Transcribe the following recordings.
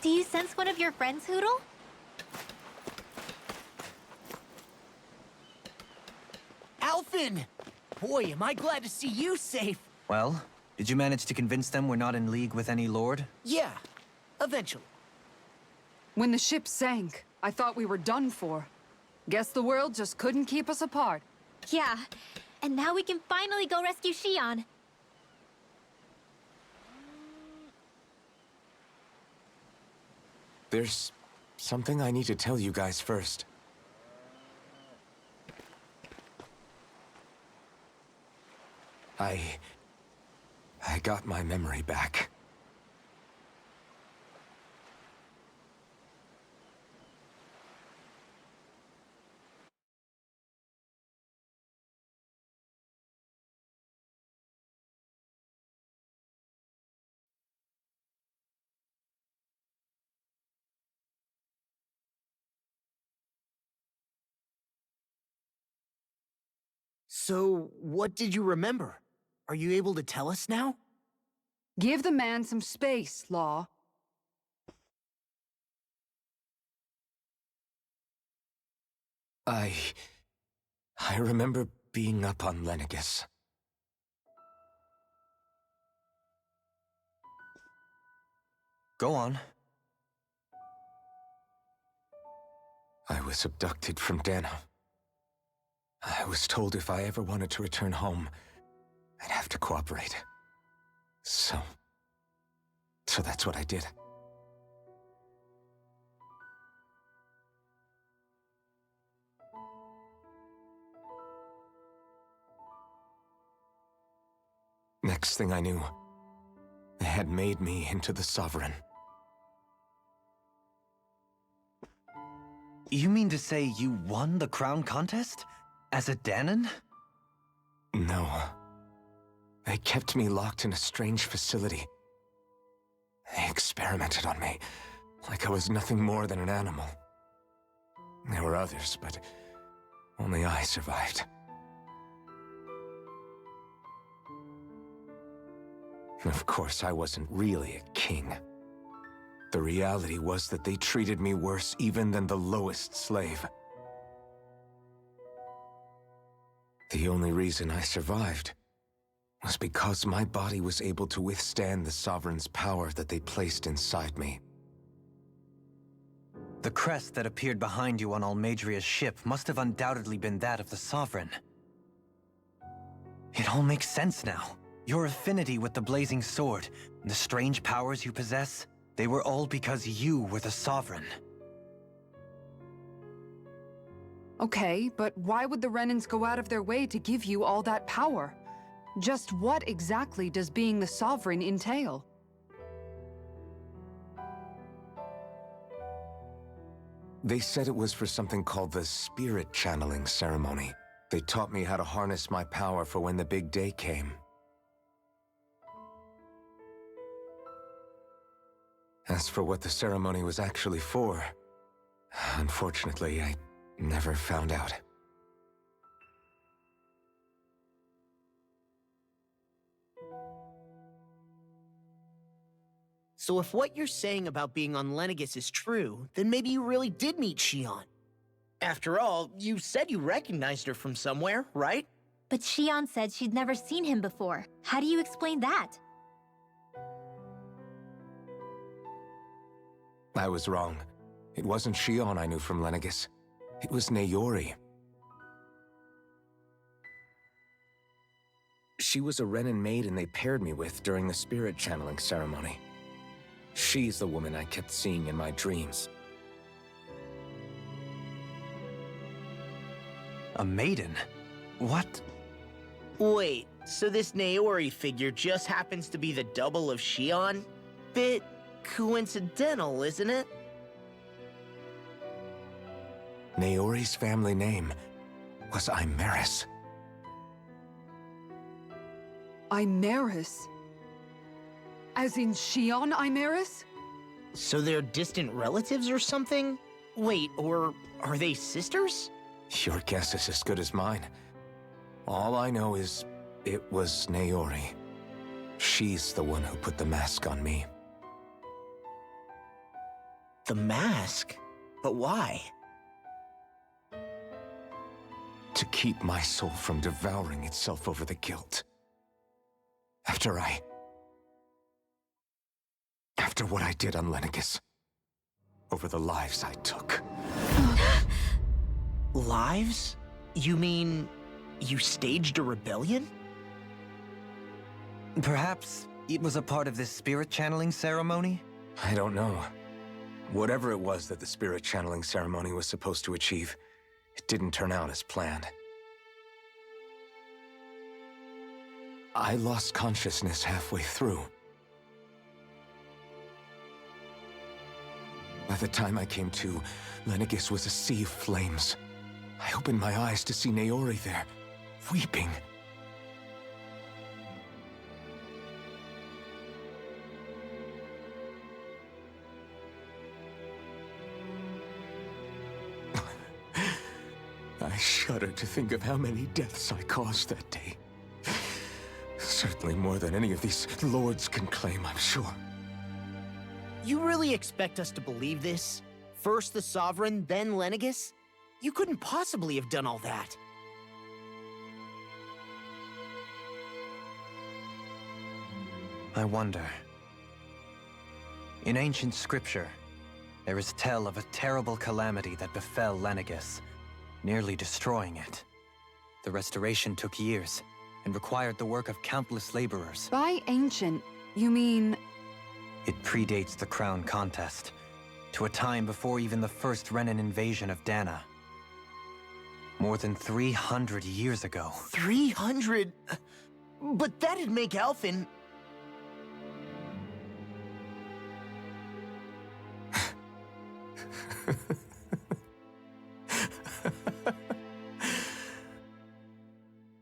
Do you sense one of your friends, Hoodle? Alphen! Boy, am I glad to see you safe. Well, did you manage to convince them we're not in league with any lord? Yeah, eventually. When the ship sank, I thought we were done for. Guess the world just couldn't keep us apart. Yeah, and now we can finally go rescue Shion. There's something I need to tell you guys first. I got my memory back. So, what did you remember? Are you able to tell us now? Give the man some space, Law. I remember being up on Lenegus. Go on. I was abducted from Dana. I was told if I ever wanted to return home, I'd have to cooperate. So that's what I did. Next thing I knew, they had made me into the Sovereign. You mean to say you won the crown contest? As a Danon? No. They kept me locked in a strange facility. They experimented on me, like I was nothing more than an animal. There were others, but only I survived. Of course, I wasn't really a king. The reality was that they treated me worse even than the lowest slave. The only reason I survived was because my body was able to withstand the Sovereign's power that they placed inside me. The crest that appeared behind you on Almadria's ship must have undoubtedly been that of the Sovereign. It all makes sense now. Your affinity with the Blazing Sword, and the strange powers you possess, they were all because you were the Sovereign. Okay, but why would the Renans go out of their way to give you all that power? Just what exactly does being the Sovereign entail? They said it was for something called the Spirit Channeling Ceremony. They taught me how to harness my power for when the big day came. As for what the ceremony was actually for, unfortunately, I never found out. So if what you're saying about being on Lenegus is true, then maybe you really did meet Shion. After all, you said you recognized her from somewhere, right? But Shion said she'd never seen him before. How do you explain that? I was wrong. It wasn't Shion I knew from Lenegus. It was Naori. She was a Renan maiden they paired me with during the spirit channeling ceremony. She's the woman I kept seeing in my dreams. A maiden? What? Wait, so this Naori figure just happens to be the double of Shion? Bit coincidental, isn't it? Naori's family name was Imeris. Imeris? As in Shion Imeris? So they're distant relatives or something? Wait, or are they sisters? Your guess is as good as mine. All I know is it was Naori. She's the one who put the mask on me. The mask? But why? To keep my soul from devouring itself over the guilt. After what I did on Lenegis. Over the lives I took. Lives? You mean you staged a rebellion? Perhaps it was a part of this spirit channeling ceremony? I don't know. Whatever it was that the spirit channeling ceremony was supposed to achieve, it didn't turn out as planned. I lost consciousness halfway through. By the time I came to, Lenegis was a sea of flames. I opened my eyes to see Naori there, weeping. I shudder to think of how many deaths I caused that day. Certainly more than any of these lords can claim, I'm sure. You really expect us to believe this? First the Sovereign, then Lenegis? You couldn't possibly have done all that. I wonder. In ancient scripture, there is tell of a terrible calamity that befell Lenegis, nearly destroying it. The restoration took years, and required the work of countless laborers. By ancient, you mean... It predates the crown contest, to a time before even the first Renin invasion of Dana. More than 300 years ago. 300? But that'd make Alphen...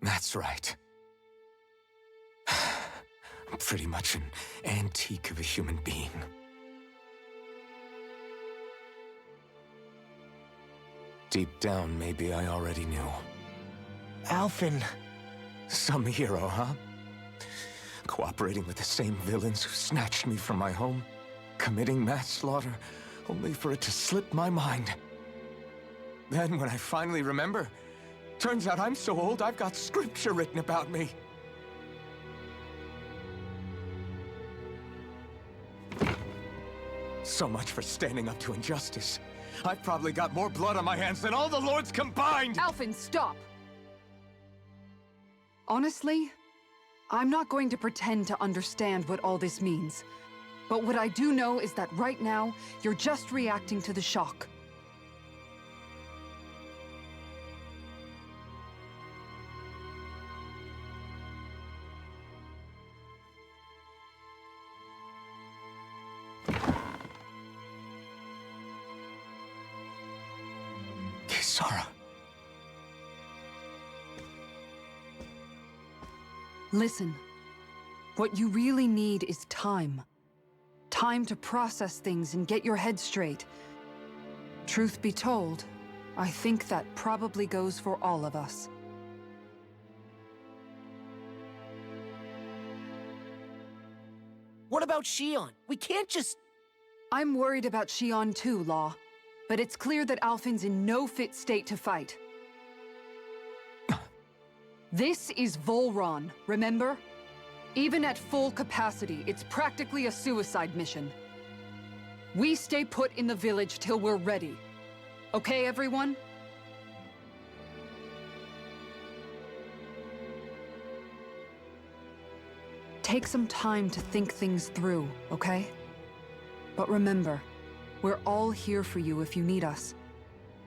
That's right. I'm pretty much an antique of a human being. Deep down, maybe I already knew. Alphen... Some hero, huh? Cooperating with the same villains who snatched me from my home, committing mass slaughter, only for it to slip my mind. Then, when I finally remember, turns out I'm so old I've got scripture written about me. So much for standing up to injustice. I've probably got more blood on my hands than all the lords combined! Alphen, stop! Honestly, I'm not going to pretend to understand what all this means. But what I do know is that right now, you're just reacting to the shock. Kisara. Listen, what you really need is time. Time to process things and get your head straight. Truth be told, I think that probably goes for all of us. What about Shion? We can't just... I'm worried about Shion too, Law. But it's clear that Alphen's in no fit state to fight. This is Volron, remember? Even at full capacity, it's practically a suicide mission. We stay put in the village till we're ready. Okay, everyone? Take some time to think things through, okay? But remember, we're all here for you if you need us.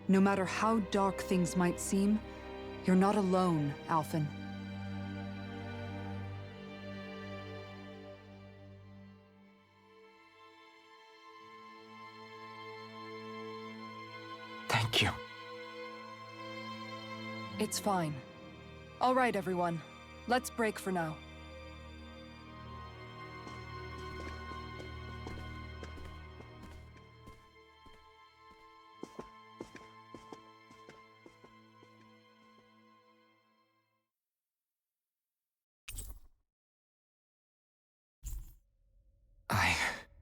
No matter how dark things might seem, you're not alone, Alphen. Thank you. It's fine. All right, everyone. Let's break for now.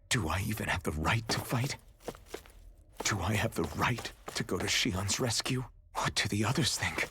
Do I even have the right to fight? Do I have the right to go to Shion's rescue? What do the others think?